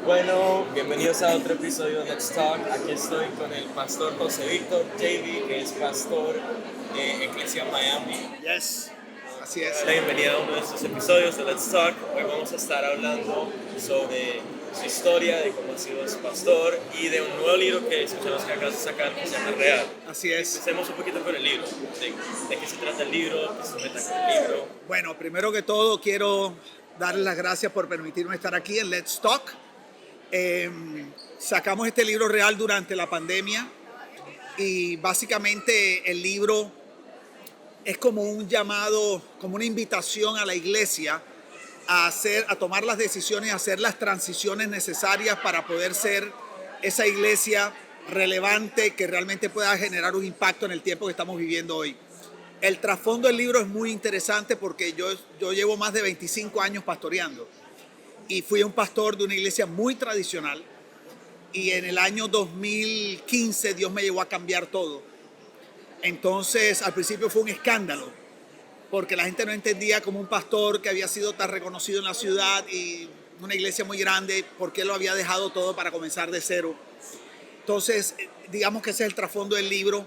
Bueno, bienvenidos a otro episodio de Let's Talk. Aquí estoy con el pastor José Víctor JV, que es pastor de Iglesia Miami. Yes, así Dar es. la bienvenida a uno de estos episodios de Let's Talk. Hoy vamos a estar hablando sobre su historia, de cómo ha sido su pastor y de un nuevo libro que escuchamos que acabas de sacar, que se llama Real. Así es. Empecemos un poquito con el libro. ¿De qué se trata el libro? ¿Qué se meta con el libro? Bueno, primero que todo quiero darles las gracias por permitirme estar aquí en Let's Talk. Sacamos este libro real durante la pandemia y básicamente el libro es como un llamado, como una invitación a la iglesia a tomar las decisiones, a hacer las transiciones necesarias para poder ser esa iglesia relevante que realmente pueda generar un impacto en el tiempo que estamos viviendo hoy. El trasfondo del libro es muy interesante porque yo llevo más de 25 años pastoreando y fui un pastor de una iglesia muy tradicional y en el año 2015 Dios me llevó a cambiar todo. Entonces al principio fue un escándalo porque la gente no entendía como un pastor que había sido tan reconocido en la ciudad y una iglesia muy grande, por qué lo había dejado todo para comenzar de cero. Entonces digamos que ese es el trasfondo del libro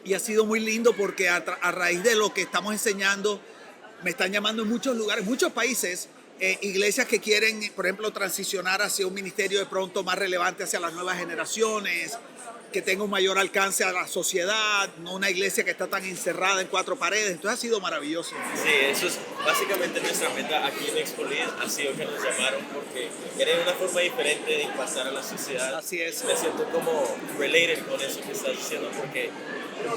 y ha sido muy lindo porque a raíz de lo que estamos enseñando me están llamando en muchos lugares, muchos países, iglesias que quieren, por ejemplo, transicionar hacia un ministerio de pronto más relevante hacia las nuevas generaciones, que tenga un mayor alcance a la sociedad, no una iglesia que está tan encerrada en cuatro paredes. Entonces ha sido maravilloso. Sí, eso es básicamente nuestra meta aquí en Expolis, ha sido que nos llamaron porque quieren una forma diferente de impactar a la sociedad. Así es. Me siento como related con eso que estás diciendo porque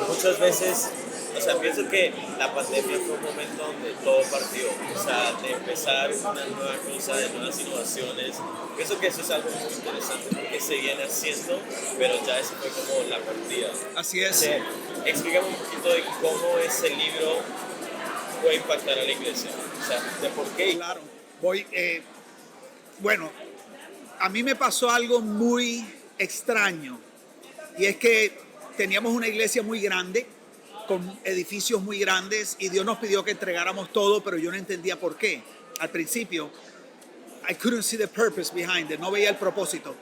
muchas veces, o sea, pienso que la pandemia fue un momento donde todo partió, o sea, de empezar una nueva cosa, de nuevas innovaciones. Pienso que eso es algo muy interesante porque se viene haciendo, pero ya eso fue como la partida. Así es. Explícame un poquito de cómo ese libro puede impactar a la iglesia, o sea, de por qué. Claro. Bueno, a mí me pasó algo muy extraño y es que teníamos una iglesia muy grande con edificios muy grandes y Dios nos pidió que entregáramos todo, pero yo no entendía por qué. Al principio, I couldn't see the purpose behind it, no veía el propósito.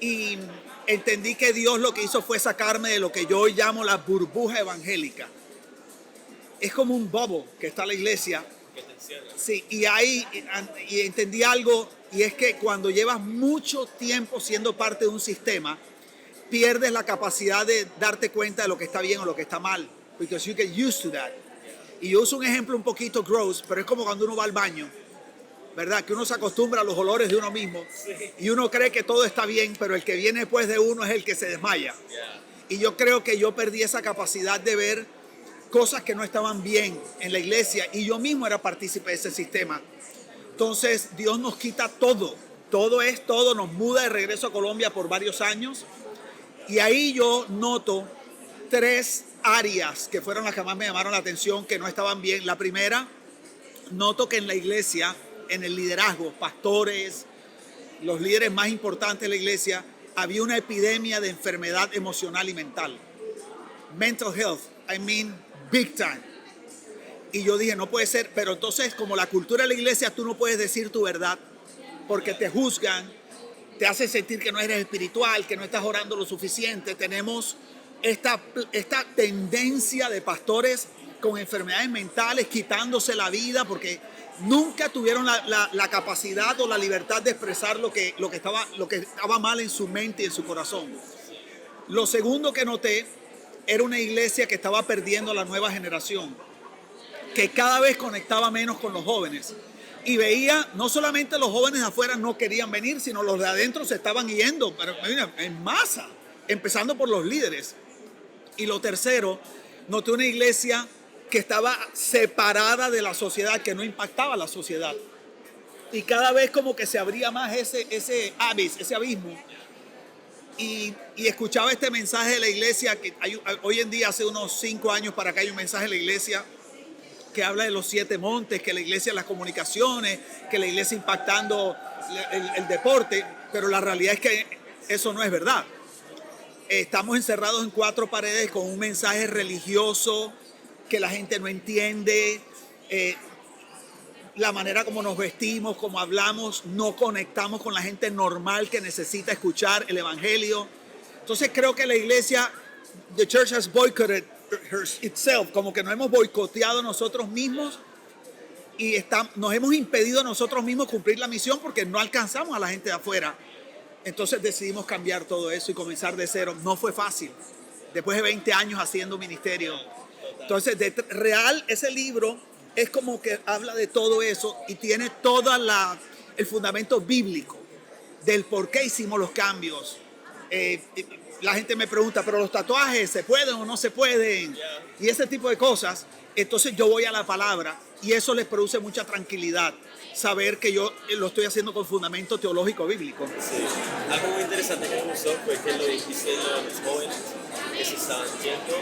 Y entendí que Dios lo que hizo fue sacarme de lo que yo llamo la burbuja evangélica. Es como un bubble que está la iglesia. Que te encierra. Sí, y entendí algo, y es que cuando llevas mucho tiempo siendo parte de un sistema, pierdes la capacidad de darte cuenta de lo que está bien o lo que está mal, because you get used to that. Y yo uso un ejemplo un poquito gross, pero es como cuando uno va al baño, ¿verdad? Que uno se acostumbra a los olores de uno mismo y uno cree que todo está bien, pero el que viene después de uno es el que se desmaya. Y yo creo que yo perdí esa capacidad de ver cosas que no estaban bien en la iglesia y yo mismo era partícipe de ese sistema. Entonces Dios nos quita todo, todo es todo, nos muda de regreso a Colombia por varios años. Y ahí yo noto tres áreas que fueron las que más me llamaron la atención, que no estaban bien. La primera, noto que en la iglesia, en el liderazgo, pastores, los líderes más importantes de la iglesia, había una epidemia de enfermedad emocional y mental. Mental health, I mean, big time. Y yo dije, no puede ser, pero entonces como la cultura de la iglesia, tú no puedes decir tu verdad porque te juzgan, te hace sentir que no eres espiritual, que no estás orando lo suficiente. Tenemos esta tendencia de pastores con enfermedades mentales, quitándose la vida porque nunca tuvieron la capacidad o la libertad de expresar lo que estaba mal en su mente y en su corazón. Lo segundo que noté era una iglesia que estaba perdiendo a la nueva generación, que cada vez conectaba menos con los jóvenes. Y veía, no solamente los jóvenes de afuera no querían venir, sino los de adentro se estaban yendo, pero mira, en masa, empezando por los líderes. Y lo tercero, noté una iglesia que estaba separada de la sociedad, que no impactaba a la sociedad. Y cada vez como que se abría más ese abismo. Y escuchaba este mensaje de la iglesia, que hoy en día, hace unos 5 años para acá, hay un mensaje de la iglesia que habla de los 7 montes, que la iglesia las comunicaciones, que la iglesia impactando el deporte, pero la realidad es que eso no es verdad. Estamos encerrados en 4 paredes con un mensaje religioso que la gente no entiende. la manera como nos vestimos, como hablamos, no conectamos con la gente normal que necesita escuchar el evangelio. Entonces creo que la iglesia, the church has boycotted itself, como que nos hemos boicoteado nosotros mismos y nos hemos impedido a nosotros mismos cumplir la misión porque no alcanzamos a la gente de afuera. Entonces decidimos cambiar todo eso y comenzar de cero. No fue fácil, después de 20 años haciendo ministerio. Entonces, real, ese libro es como que habla de todo eso y tiene todo el fundamento bíblico del por qué hicimos los cambios. La gente me pregunta, ¿pero los tatuajes se pueden o no se pueden? Y ese tipo de cosas. Entonces yo voy a la palabra y eso les produce mucha tranquilidad, saber que yo lo estoy haciendo con fundamento teológico bíblico. Sí. Algo muy interesante que me gustó fue que lo dijiste de los jóvenes que se estaban yendo.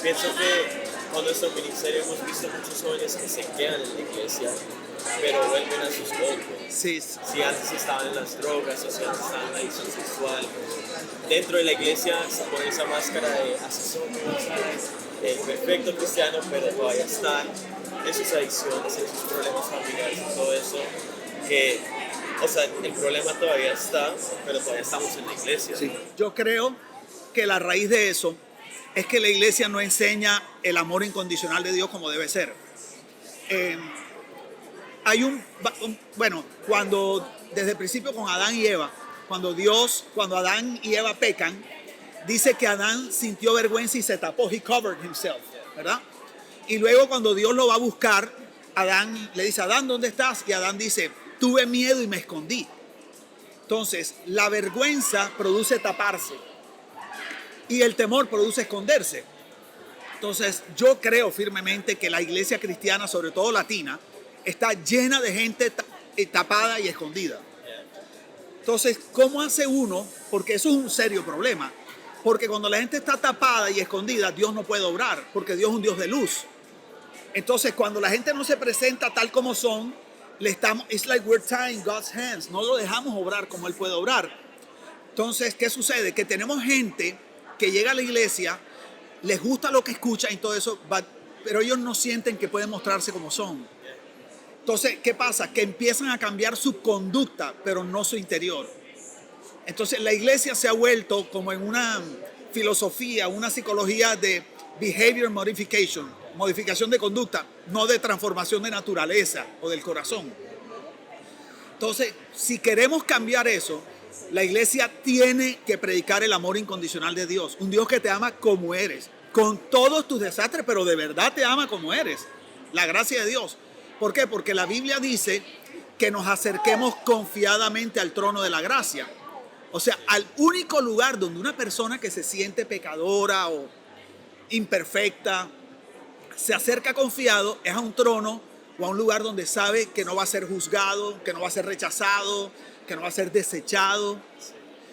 Pienso que con nuestro ministerio hemos visto muchos jóvenes que se quedan en la iglesia, pero vuelven a sus golpes. Sí. Si antes estaban en las drogas o si antes estaban en la adicción sexual, dentro de la iglesia se pone esa máscara de asesor, el perfecto cristiano, pero todavía están en sus adicciones, en sus problemas familiares y todo eso, que, o sea, el problema todavía está, pero todavía estamos en la iglesia. Sí. Yo creo que la raíz de eso es que la iglesia no enseña el amor incondicional de Dios como debe ser. Bueno, cuando desde el principio con Adán y Eva, cuando Adán y Eva pecan, dice que Adán sintió vergüenza y se tapó, he covered himself, ¿verdad? Y luego cuando Dios lo va a buscar, Adán le dice, Adán, ¿dónde estás? Y Adán dice, tuve miedo y me escondí. Entonces, la vergüenza produce taparse y el temor produce esconderse. Entonces, yo creo firmemente que la iglesia cristiana, sobre todo latina, está llena de gente tapada y escondida. Entonces, ¿cómo hace uno? Porque eso es un serio problema. Porque cuando la gente está tapada y escondida, Dios no puede obrar, porque Dios es un Dios de luz. Entonces, cuando la gente no se presenta tal como son, it's like we're tying God's hands. No lo dejamos obrar como Él puede obrar. Entonces, ¿qué sucede? Que tenemos gente que llega a la iglesia, les gusta lo que escucha y todo eso, pero ellos no sienten que pueden mostrarse como son. Entonces, ¿qué pasa? Que empiezan a cambiar su conducta, pero no su interior. Entonces, la iglesia se ha vuelto como en una filosofía, una psicología de behavior modification, modificación de conducta, no de transformación de naturaleza o del corazón. Entonces, si queremos cambiar eso, la iglesia tiene que predicar el amor incondicional de Dios. Un Dios que te ama como eres, con todos tus desastres, pero de verdad te ama como eres. La gracia de Dios. ¿Por qué? Porque la Biblia dice que nos acerquemos confiadamente al trono de la gracia. O sea, al único lugar donde una persona que se siente pecadora o imperfecta se acerca confiado es a un trono o a un lugar donde sabe que no va a ser juzgado, que no va a ser rechazado, que no va a ser desechado.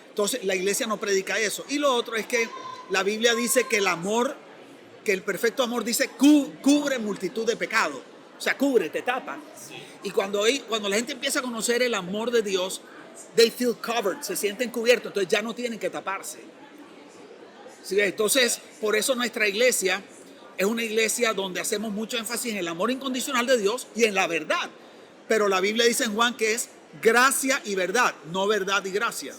Entonces, la iglesia no predica eso. Y lo otro es que la Biblia dice que el amor, que el perfecto amor dice cubre multitud de pecados. O sea, cubre, te tapa. Sí. Y cuando la gente empieza a conocer el amor de Dios, they feel covered, se sienten cubiertos, entonces ya no tienen que taparse. ¿Sí? Entonces, por eso nuestra iglesia es una iglesia donde hacemos mucho énfasis en el amor incondicional de Dios y en la verdad. Pero la Biblia dice en Juan que es gracia y verdad, no verdad y gracia.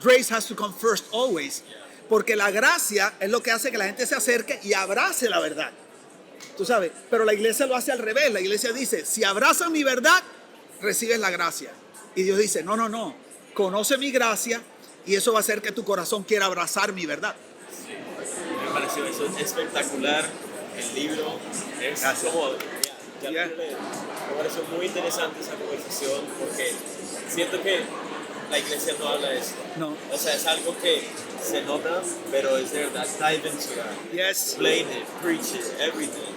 Grace has to come first always. Porque la gracia es lo que hace que la gente se acerque y abrace la verdad. Tú sabes, pero la iglesia lo hace al revés. La iglesia dice, si abrazas mi verdad, recibes la gracia. Y Dios dice, no, conoce mi gracia y eso va a hacer que tu corazón quiera abrazar mi verdad. Sí, me pareció eso espectacular. El libro es como, me pareció muy interesante esa conversación porque siento que la iglesia no habla de esto. No. O sea, es algo que se nota, pero es de verdad, dive into that. Yes. Explain it, preach it, everything.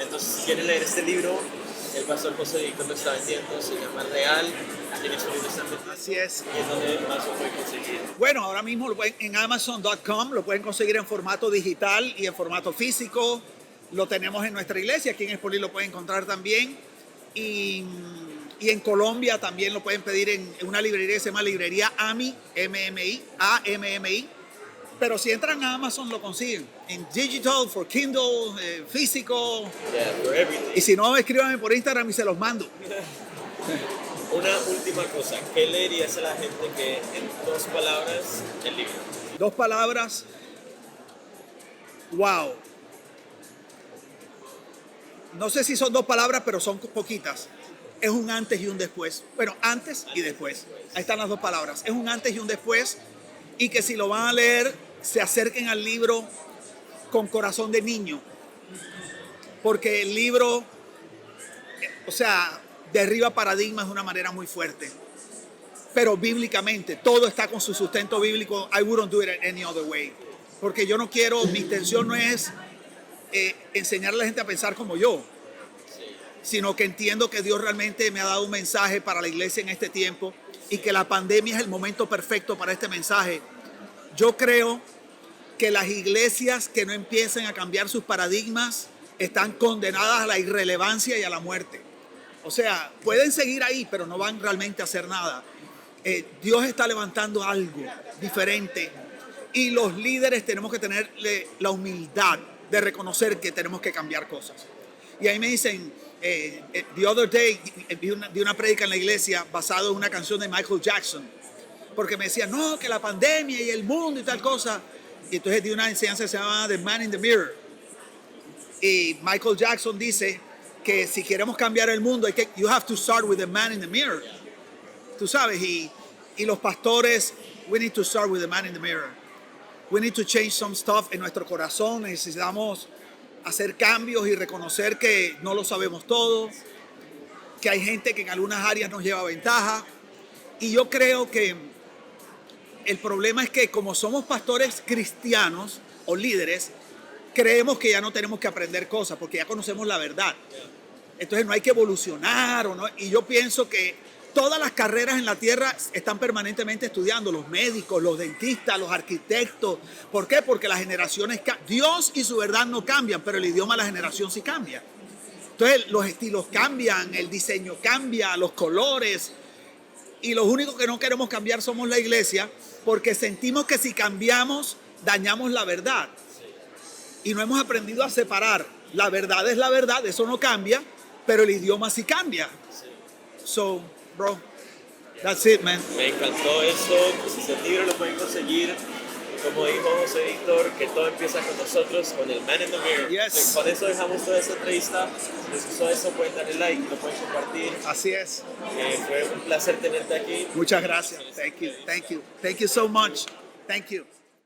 Entonces, si quieren leer este libro, el pastor José Víctor lo está vendiendo, se llama Real, tiene su libro está vendiendo. Así es. Y es donde más lo pueden conseguir. Bueno, ahora mismo en Amazon.com lo pueden conseguir en formato digital y en formato físico. Lo tenemos en nuestra iglesia, aquí en Espolí lo pueden encontrar también. Y en Colombia también lo pueden pedir en una librería que se llama Librería AMI, AMMI. Pero si entran a Amazon lo consiguen. En digital, for Kindle, físico. Yeah, for everything. Y si no, escríbanme por Instagram y se los mando. Una última cosa, ¿qué le dirías a la gente que en 2 palabras el libro? 2 palabras. Wow. No sé si son 2 palabras, pero son poquitas. Es un antes y un después. Bueno, antes y después. Ahí están las 2 palabras. Es un antes y un después. Y que si lo van a leer, se acerquen al libro con corazón de niño. Porque el libro, o sea, derriba paradigmas de una manera muy fuerte. Pero bíblicamente, todo está con su sustento bíblico. I wouldn't do it any other way. Porque yo no quiero, mi intención no es enseñarle a la gente a pensar como yo, sino que entiendo que Dios realmente me ha dado un mensaje para la iglesia en este tiempo y que la pandemia es el momento perfecto para este mensaje. Yo creo que las iglesias que no empiecen a cambiar sus paradigmas están condenadas a la irrelevancia y a la muerte. O sea, pueden seguir ahí, pero no van realmente a hacer nada. Dios está levantando algo diferente y los líderes tenemos que tener la humildad de reconocer que tenemos que cambiar cosas. Y ahí me dicen, the other day, di una prédica en la iglesia basado en una canción de Michael Jackson, porque me decían, no, que la pandemia y el mundo y tal cosa. Y entonces di una enseñanza que se llama The Man in the Mirror. Y Michael Jackson dice que si queremos cambiar el mundo, you have to start with the man in the mirror. Tú sabes, y los pastores, we need to start with the man in the mirror. We need to change some stuff en nuestro corazón. Necesitamos hacer cambios y reconocer que no lo sabemos todo, que hay gente que en algunas áreas nos lleva ventaja. Y yo creo que el problema es que como somos pastores cristianos o líderes, creemos que ya no tenemos que aprender cosas porque ya conocemos la verdad. Entonces no hay que evolucionar. Y yo pienso que todas las carreras en la tierra están permanentemente estudiando, los médicos, los dentistas, los arquitectos. ¿Por qué? Porque las generaciones, Dios y su verdad no cambian, pero el idioma de la generación sí cambia. Entonces los estilos cambian, el diseño cambia, los colores. Y los únicos que no queremos cambiar somos la iglesia, porque sentimos que si cambiamos, dañamos la verdad. Y no hemos aprendido a separar. La verdad es la verdad, eso no cambia, pero el idioma sí cambia. So, bro, that's it, man. Me encantó esto. Pues el libro lo pueden conseguir, como dijo José Víctor, que todo empieza con nosotros, con el Man in the Mirror. Yes. Con eso dejamos toda esta entrevista. Si les gustó esto, pueden darle like, lo pueden compartir. Así es. Fue un placer tenerte aquí. Muchas gracias. Thank you. Thank you. Thank you so much. Thank you.